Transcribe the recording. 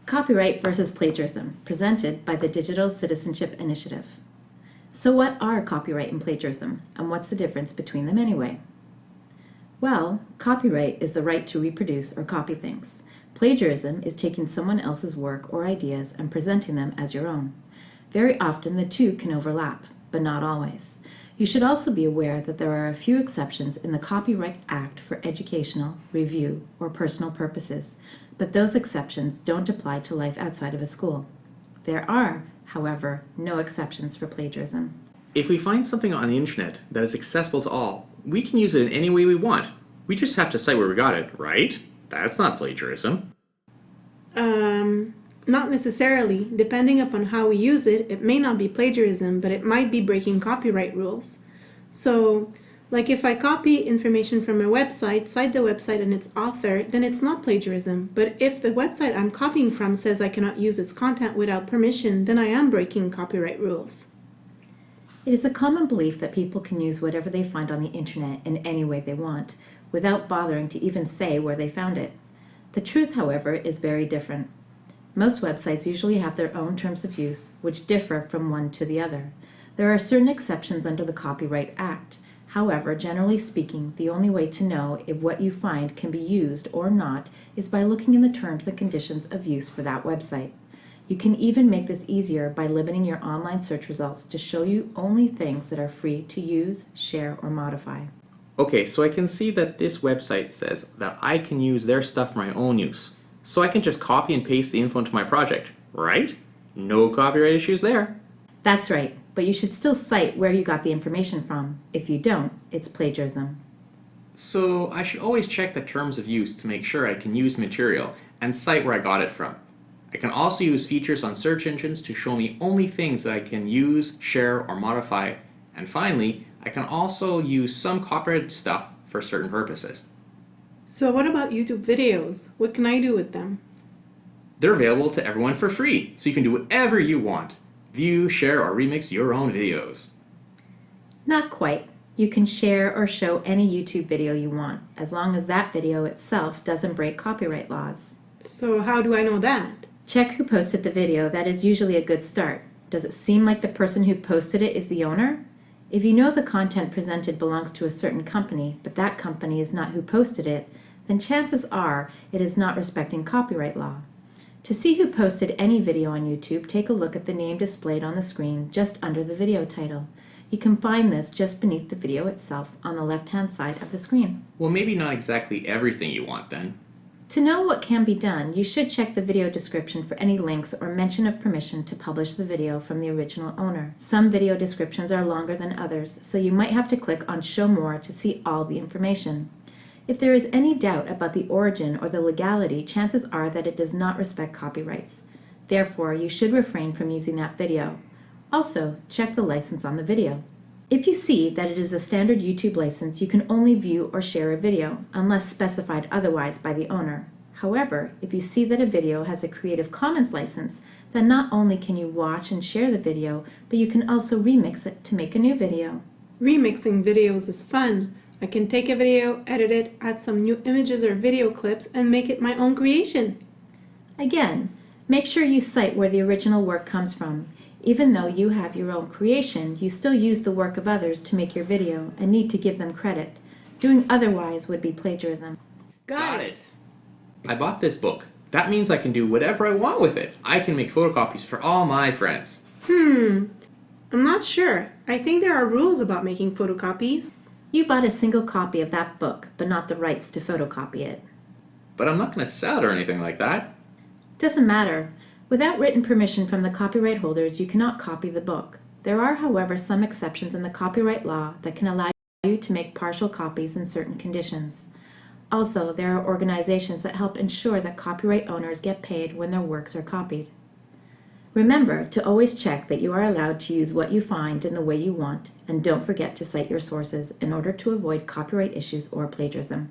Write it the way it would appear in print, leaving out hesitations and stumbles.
Copyright versus Plagiarism, presented by the Digital Citizenship Initiative. So what are copyright and plagiarism, and what's the difference between them anyway? Well, copyright is the right to reproduce or copy things. Plagiarism is taking someone else's work or ideas and presenting them as your own. Very often the two can overlap, but not always. You should also be aware that there are a few exceptions in the Copyright Act for educational, review, or personal purposes, but those exceptions don't apply to life outside of a school. There are, however, no exceptions for plagiarism. If we find something on the internet that is accessible to all, we can use it in any way we want. We just have to cite where we got it, right? That's not plagiarism. Not necessarily. Depending upon how we use it, it may not be plagiarism, but it might be breaking copyright rules. So, like if I copy information from a website, cite the website and its author, then it's not plagiarism. But if the website I'm copying from says I cannot use its content without permission, then I am breaking copyright rules. It is a common belief that people can use whatever they find on the internet in any way they want, without bothering to even say where they found it. The truth, however, is very different. Most websites usually have their own terms of use, which differ from one to the other. There are certain exceptions under the Copyright Act. However, generally speaking, the only way to know if what you find can be used or not is by looking in the terms and conditions of use for that website. You can even make this easier by limiting your online search results to show you only things that are free to use, share, or modify. Okay, so I can see that this website says that I can use their stuff for my own use. So I can just copy and paste the info into my project, right? No copyright issues there. That's right, but you should still cite where you got the information from. If you don't, it's plagiarism. So I should always check the terms of use to make sure I can use material and cite where I got it from. I can also use features on search engines to show me only things that I can use, share, or modify. And finally, I can also use some copyrighted stuff for certain purposes. So what about YouTube videos? What can I do with them? They're available to everyone for free, so you can do whatever you want. View, share, or remix your own videos. Not quite. You can share or show any YouTube video you want, as long as that video itself doesn't break copyright laws. So how do I know that? Check who posted the video. That is usually a good start. Does it seem like the person who posted it is the owner? If you know the content presented belongs to a certain company, but that company is not who posted it, then chances are it is not respecting copyright law. To see who posted any video on YouTube, take a look at the name displayed on the screen just under the video title. You can find this just beneath the video itself on the left-hand side of the screen. Well, maybe not exactly everything you want then. To know what can be done, you should check the video description for any links or mention of permission to publish the video from the original owner. Some video descriptions are longer than others, so you might have to click on Show More to see all the information. If there is any doubt about the origin or the legality, chances are that it does not respect copyrights. Therefore, you should refrain from using that video. Also, check the license on the video. If you see that it is a standard YouTube license, you can only view or share a video, unless specified otherwise by the owner. However, if you see that a video has a Creative Commons license, then not only can you watch and share the video, but you can also remix it to make a new video. Remixing videos is fun. I can take a video, edit it, add some new images or video clips, and make it my own creation. Again, make sure you cite where the original work comes from. Even though you have your own creation, you still use the work of others to make your video and need to give them credit. Doing otherwise would be plagiarism. Got it. I bought this book. That means I can do whatever I want with it. I can make photocopies for all my friends. I'm not sure. I think there are rules about making photocopies. You bought a single copy of that book, but not the rights to photocopy it. But I'm not going to sell it or anything like that. Doesn't matter. Without written permission from the copyright holders, you cannot copy the book. There are, however, some exceptions in the copyright law that can allow you to make partial copies in certain conditions. Also, there are organizations that help ensure that copyright owners get paid when their works are copied. Remember to always check that you are allowed to use what you find in the way you want, and don't forget to cite your sources in order to avoid copyright issues or plagiarism.